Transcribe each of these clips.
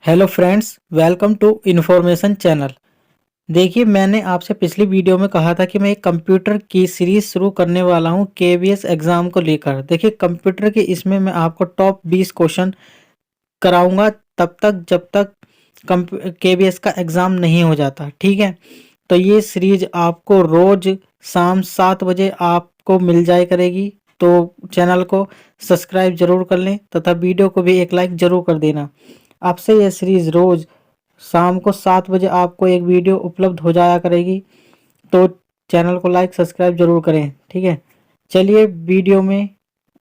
Hello friends, welcome to information channel. देखिए, मैंने आपसे पिछली वीडियो में कहा था कि मैं एक कंप्यूटर की सीरीज शुरू करने वाला हूं केवीएस एग्ज़ाम को लेकर। देखिए, कंप्यूटर के इसमें मैं आपको टॉप 20 क्वेश्चन कराऊंगा तब तक जब तक केवीएस का एग्ज़ाम नहीं हो जाता। ठीक है, तो ये सीरीज आपको रोज़ शाम 7 बजे आपको मिल जाया करेगी। तो चैनल को सब्सक्राइब जरूर कर लें तथा वीडियो को भी एक लाइक जरूर कर देना। आपसे यह सीरीज रोज़ शाम को 7 बजे आपको एक वीडियो उपलब्ध हो जाया करेगी। तो चैनल को लाइक सब्सक्राइब जरूर करें। ठीक है, चलिए वीडियो में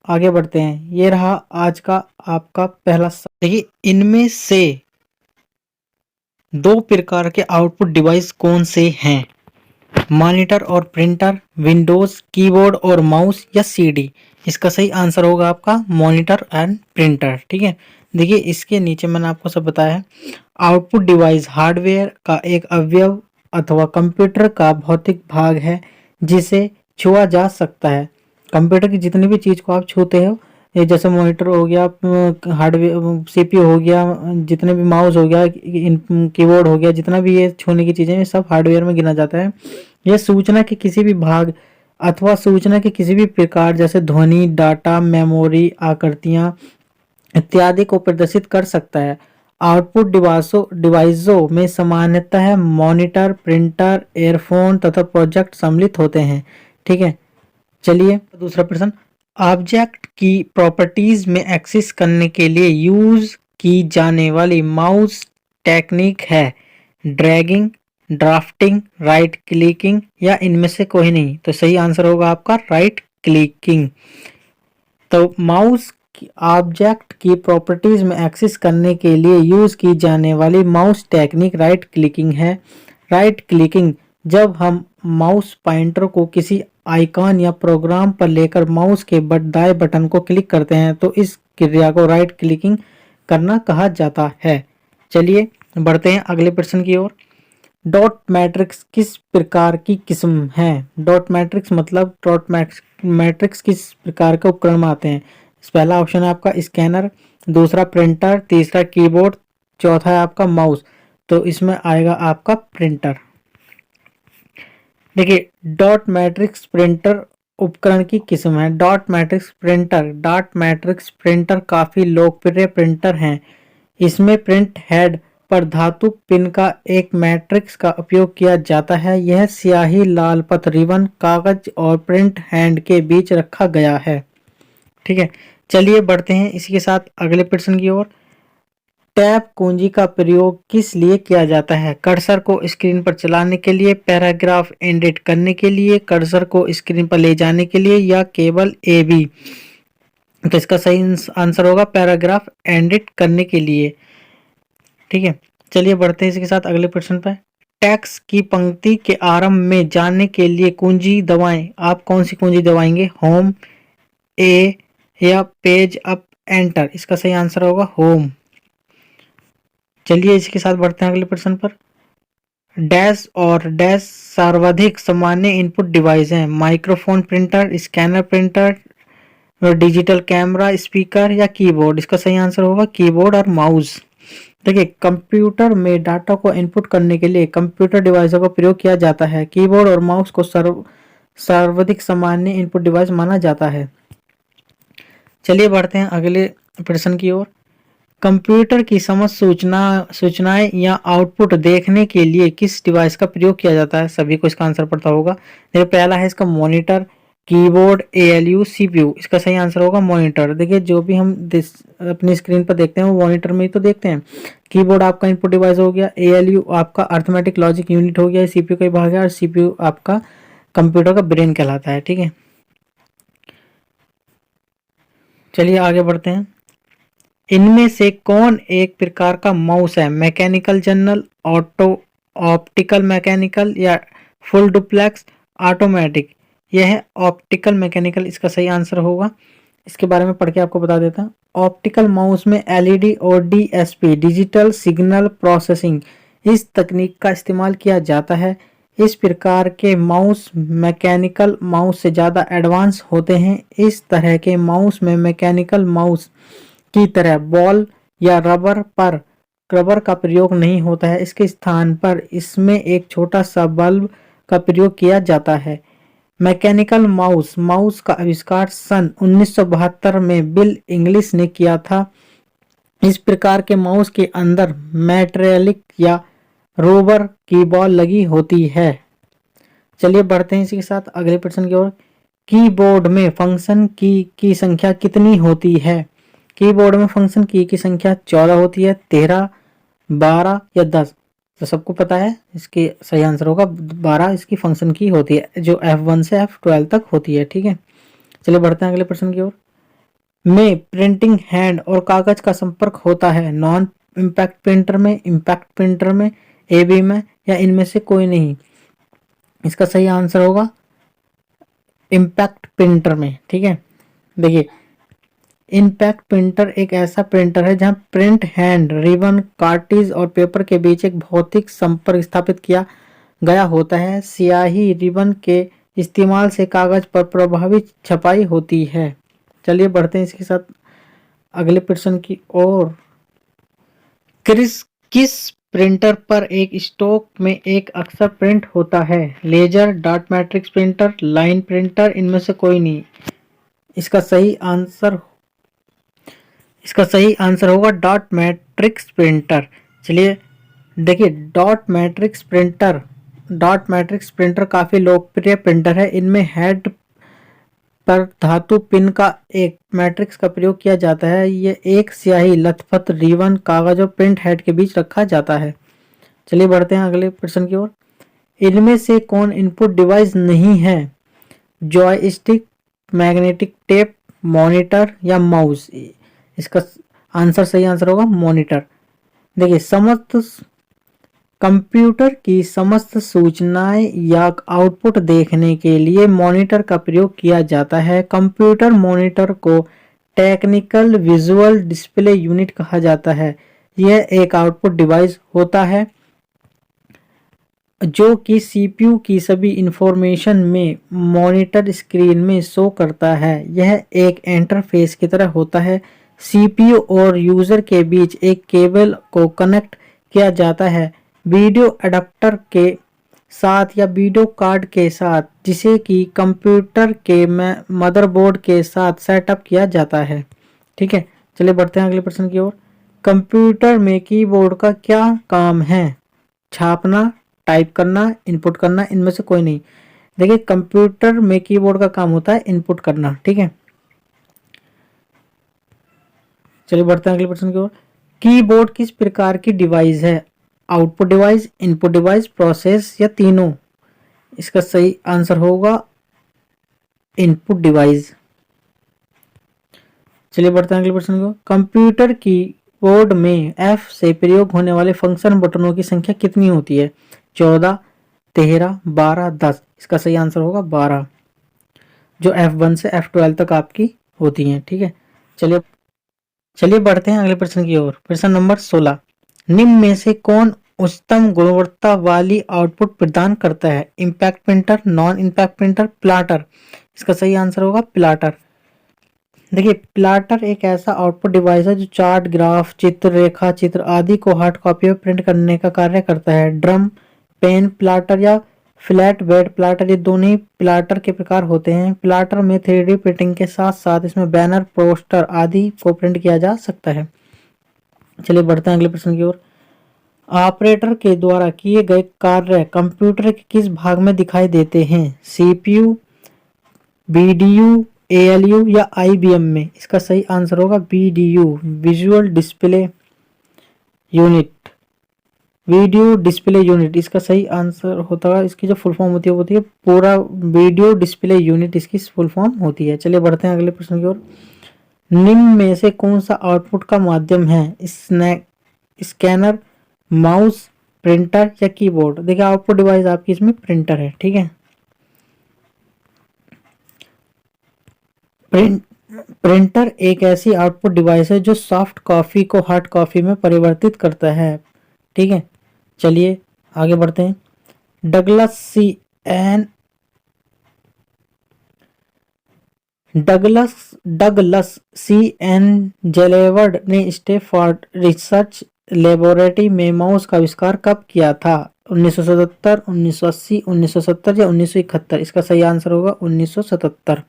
आगे बढ़ते हैं। ये रहा आज का आपका पहला देखिए, इनमें से दो प्रकार के आउटपुट डिवाइस कौन से हैं? मॉनिटर और प्रिंटर, विंडोज कीबोर्ड और माउस या सीडी? इसका सही आंसर होगा आपका मॉनिटर एंड प्रिंटर। ठीक है, देखिए इसके नीचे मैंने आपको सब बताया है। आउटपुट डिवाइस हार्डवेयर का एक अवयव अथवा कंप्यूटर का भौतिक भाग है जिसे छुआ जा सकता है। कंप्यूटर की जितनी भी चीज को आप छूते हो, ये जैसे मॉनिटर हो गया, हार्डवेयर सीपीयू हो गया, जितने भी माउस हो गया, कीबोर्ड हो गया, जितना भी ये छूने की चीजें, ये सब हार्डवेयर में गिना जाता है। यह सूचना के किसी भी भाग अथवा सूचना के किसी भी प्रकार जैसे ध्वनि, डाटा, मेमोरी, आकृतियां इत्यादि को प्रदर्शित कर सकता है। आउटपुट डिवाइसों में सामान्यतः मॉनिटर, प्रिंटर, एयरफोन तथा प्रोजेक्ट सम्मिलित होते हैं। ठीक है, चलिए दूसरा प्रश्न। ऑब्जेक्ट की प्रॉपर्टीज में एक्सेस करने के लिए यूज की जाने वाली माउस टेक्निक है ड्रैगिंग, ड्राफ्टिंग, राइट क्लिकिंग या इनमें से कोई नहीं? तो सही आंसर होगा आपका राइट क्लिकिंग। तो माउस ऑब्जेक्ट की प्रॉपर्टीज में एक्सेस करने के लिए यूज की जाने वाली माउस टेक्निक राइट क्लिकिंग है। राइट क्लिकिंग जब हम माउस पॉइंटर को किसी आइकॉन या प्रोग्राम पर लेकर माउस के दाएं बटन को क्लिक करते हैं तो इस क्रिया को राइट क्लिकिंग करना कहा जाता है। चलिए बढ़ते हैं अगले प्रश्न की ओर। डॉट मैट्रिक्स किस प्रकार की किस्म है? डॉट मैट्रिक्स मतलब डॉट मैट्रिक्स किस प्रकार के उपकरण में आते हैं? पहला ऑप्शन है आपका स्कैनर, दूसरा प्रिंटर, तीसरा कीबोर्ड, चौथा है आपका माउस। तो इसमें आएगा आपका प्रिंटर। देखिए, डॉट मैट्रिक्स प्रिंटर उपकरण की किस्म है। डॉट मैट्रिक्स प्रिंटर काफी लोकप्रिय प्रिंटर हैं। इसमें प्रिंट हेड पर धातु पिन का एक मैट्रिक्स का उपयोग किया जाता है। यह स्याही, लाल पथ, रिबन, कागज और प्रिंट हैंड के बीच रखा गया है। ठीक है, चलिए बढ़ते हैं इसी के साथ अगले प्रश्न की ओर। टैब कुंजी का प्रयोग किस लिए किया जाता है? कर्सर को स्क्रीन पर चलाने के लिए, पैराग्राफ एडिट करने के लिए, कर्सर को स्क्रीन पर ले जाने के लिए या केवल ए बी? तो इसका सही आंसर होगा पैराग्राफ एडिट करने के लिए। ठीक है, चलिए बढ़ते हैं इसके साथ अगले प्रश्न पर। टेक्स्ट की पंक्ति के आरंभ में जाने के लिए कुंजी दबाएं। आप कौन सी कुंजी दबाएंगे? होम, ए या पेज अप, एंटर? इसका सही आंसर होगा होम। चलिए इसके साथ बढ़ते हैं अगले प्रश्न पर। डैश और डैश सर्वाधिक सामान्य इनपुट डिवाइस हैं। Microphone, printer, scanner printer, digital camera, speaker या कीबोर्ड? इसका सही आंसर होगा कीबोर्ड और माउस। देखिए, कंप्यूटर में डाटा को इनपुट करने के लिए कंप्यूटर डिवाइसों का प्रयोग किया जाता है। कीबोर्ड और माउस को सर्वाधिक सामान्य इनपुट डिवाइस माना जाता है। चलिए बढ़ते हैं अगले प्रश्न की ओर। कंप्यूटर की समझ सूचनाएं या आउटपुट देखने के लिए किस डिवाइस का प्रयोग किया जाता है? सभी को इसका आंसर पता होगा। देखिए, पहला है इसका मॉनिटर, कीबोर्ड, एएलयू, सीपीयू। इसका सही आंसर होगा मॉनिटर। देखिए, जो भी हम अपनी स्क्रीन पर देखते हैं वो मॉनिटर में ही तो देखते हैं। कीबोर्ड आपका इनपुट डिवाइस हो गया, एएलयू आपका अर्थमेटिक लॉजिक यूनिट हो गया, सीपीयू का भाग है, और सीपीयू आपका कंप्यूटर का ब्रेन कहलाता है। ठीक है, चलिए आगे बढ़ते हैं। इनमें से कौन एक प्रकार का माउस है? मैकेनिकल जर्नल, ऑप्टिकल मैकेनिकल या फुल डुप्लेक्स, ऑटोमेटिक? यह है ऑप्टिकल मैकेनिकल, इसका सही आंसर होगा। इसके बारे में पढ़ के आपको बता देता हूँ। ऑप्टिकल माउस में एलईडी और डीएसपी, डिजिटल सिग्नल प्रोसेसिंग, इस तकनीक का इस्तेमाल किया जाता है। इस प्रकार के माउस मैकेनिकल माउस से ज़्यादा एडवांस होते हैं। इस तरह के माउस में मैकेनिकल माउस की तरह बॉल या रबर पर स्क्रबर का प्रयोग नहीं होता है, इसके स्थान पर इसमें एक छोटा सा बल्ब का प्रयोग किया जाता है। मैकेनिकल माउस, माउस का आविष्कार सन 1972 में बिल इंग्लिश ने किया था। इस प्रकार के माउस के अंदर मेटेलिक या रोबर की बॉल लगी होती है। चलिए बढ़ते हैं इसी के साथ अगले प्रश्न की ओर। कीबोर्ड में फंक्शन की संख्या कितनी होती है? कीबोर्ड में फंक्शन की संख्या 14 होती है, 13, 12 या 10। तो सबको पता है इसके सही आंसर होगा 12 इसकी फंक्शन की होती है, जो F1 से F12 तक होती है। ठीक है, चलिए बढ़ते हैं अगले प्रश्न की ओर। में प्रिंटिंग हैंड और कागज का संपर्क होता है नॉन इम्पैक्ट प्रिंटर में, इम्पैक्ट प्रिंटर में, एबी में या इनमें से कोई नहीं। इसका सही आंसर होगा इम्पैक्ट प्रिंटर में। ठीक है, देखिए इम्पैक्ट प्रिंटर एक ऐसा प्रिंटर है जहां प्रिंट हैंड, रिबन, कार्ट्रिज और पेपर के बीच एक भौतिक संपर्क स्थापित किया गया होता है। स्याही रिबन के इस्तेमाल से कागज पर प्रभावी छपाई होती है। चलिए बढ़ते हैं इसके साथ अगले प्रश्न की ओर। किस प्रिंटर पर एक स्टॉक में एक अक्षर प्रिंट होता है? Laser, dot matrix printer, line printer, इनमें से कोई नहीं। इसका सही आंसर होगा डॉट मैट्रिक्स प्रिंटर। चलिए देखिए डॉट मैट्रिक्स प्रिंटर काफी लोकप्रिय प्रिंटर है। इनमें हेड पर धातु पिन का एक मैट्रिक्स का प्रयोग किया जाता है। ये एक स्याही, लथपथ, रिबन, कागज और प्रिंट हेड के बीच रखा जाता है। चलिए बढ़ते हैं अगले प्रश्न की ओर। इनमें से कौन इनपुट डिवाइस नहीं है? जॉयस्टिक, मैग्नेटिक टेप, मॉनिटर या माउस। इसका सही आंसर होगा मॉनिटर। देखिए कंप्यूटर की समस्त सूचनाएं या आउटपुट देखने के लिए मॉनिटर का प्रयोग किया जाता है। कंप्यूटर मॉनिटर को टेक्निकल विजुअल डिस्प्ले यूनिट कहा जाता है। यह एक आउटपुट डिवाइस होता है जो कि सीपीयू की सभी इंफॉर्मेशन में मॉनिटर स्क्रीन में शो करता है। यह एक इंटरफेस की तरह होता है। सीपीयू और यूजर के बीच एक केबल को कनेक्ट किया जाता है वीडियो एडाप्टर के साथ या वीडियो कार्ड के साथ, जिसे कि कंप्यूटर के मदरबोर्ड के साथ सेटअप किया जाता है। ठीक है, चलिए बढ़ते हैं अगले प्रश्न की ओर। कंप्यूटर में कीबोर्ड का क्या काम है? छापना, टाइप करना, इनपुट करना, इनमें से कोई नहीं। देखिए कंप्यूटर में कीबोर्ड का काम होता है इनपुट करना। ठीक है, चलिए बढ़ते हैं अगले प्रश्न की ओर। कीबोर्ड किस प्रकार की डिवाइस है? Output device, input device, process या तीनों। इसका सही आंसर होगा इनपुट डिवाइस। चलिए बढ़ते हैं अगले प्रश्न को। कंप्यूटर की बोर्ड में F से प्रयोग होने वाले फंक्शन बटनों की संख्या कितनी होती है? 14, 13, 12, 10। इसका सही आंसर होगा 12, जो F1 से F12 तक आपकी होती हैं। ठीक है, चलिए बढ़ते हैं अगले प्रश्न की ओर। प्रश्न नंबर 16। निम्न में से कौन उच्चतम गुणवत्ता वाली आउटपुट प्रदान करता है? Impact printer, non impact printer, plotter. इसका सही आंसर होगा प्लाटर। देखिए प्लाटर एक ऐसा आउटपुट डिवाइस है जो चार्ट, ग्राफ, चित्र, रेखा चित्र आदि को हार्ड कॉपी में प्रिंट करने का कार्य करता है। ड्रम पेन प्लाटर या फ्लैट बेड प्लाटर, ये दोनों ही प्लाटर के प्रकार होते हैं। प्लाटर में 3D प्रिंटिंग के साथ साथ इसमें बैनर, पोस्टर आदि को प्रिंट किया जा सकता है। चलिए बढ़ते हैं अगले प्रश्न की ओर। ऑपरेटर के द्वारा किए गए कार्य कंप्यूटर के किस भाग में दिखाई देते हैं? सीपीयू, बीडीयू, एएलयू या आईबीएम में। इसका सही आंसर होगा BDU, visual display unit. Video display unit इसका सही आंसर होता है। इसकी जो फुल फॉर्म होती है पूरा वीडियो डिस्प्ले यूनिट इसकी फुल फॉर्म होती है। चलिए बढ़ते हैं अगले प्रश्न की ओर। निम्न में से कौन सा आउटपुट का माध्यम है? स्कैनर, माउस, प्रिंटर या कीबोर्ड। देखिए आउटपुट डिवाइस आपकी इसमें प्रिंटर है। ठीक है, प्रिंटर एक ऐसी आउटपुट डिवाइस है जो सॉफ्ट कॉपी को हार्ड कॉपी में परिवर्तित करता है। ठीक है, चलिए आगे बढ़ते हैं। डगलस सी एन जेलेवर्ड ने स्टैनफोर्ड लेबोरेटरी में माउस का आविष्कार कब किया था? 1977, 1980, 1970 या 1971? इसका सही आंसर होगा 1977।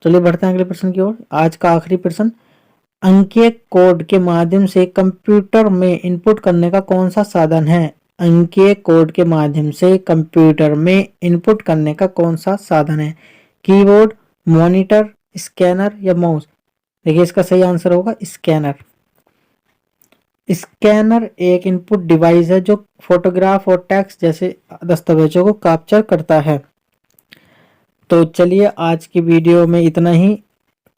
चलिए बढ़ते हैं अगले प्रश्न की ओर। आज का आखिरी प्रश्न, अंकीय कोड के माध्यम से कंप्यूटर में इनपुट करने का कौन सा साधन है? अंकीय कोड के माध्यम से कंप्यूटर में इनपुट करने का कौन सा साधन है? कीबोर्ड, मॉनिटर, स्कैनर या माउस? देखिए इसका सही आंसर होगा स्कैनर। स्कैनर एक इनपुट डिवाइस है जो फोटोग्राफ और टेक्स्ट जैसे दस्तावेजों को कैप्चर करता है। तो चलिए आज की वीडियो में इतना ही।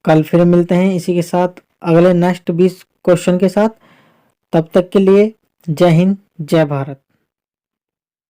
कल फिर मिलते हैं इसी के साथ अगले नेक्स्ट 20 क्वेश्चन के साथ। तब तक के लिए जय हिंद, जय भारत।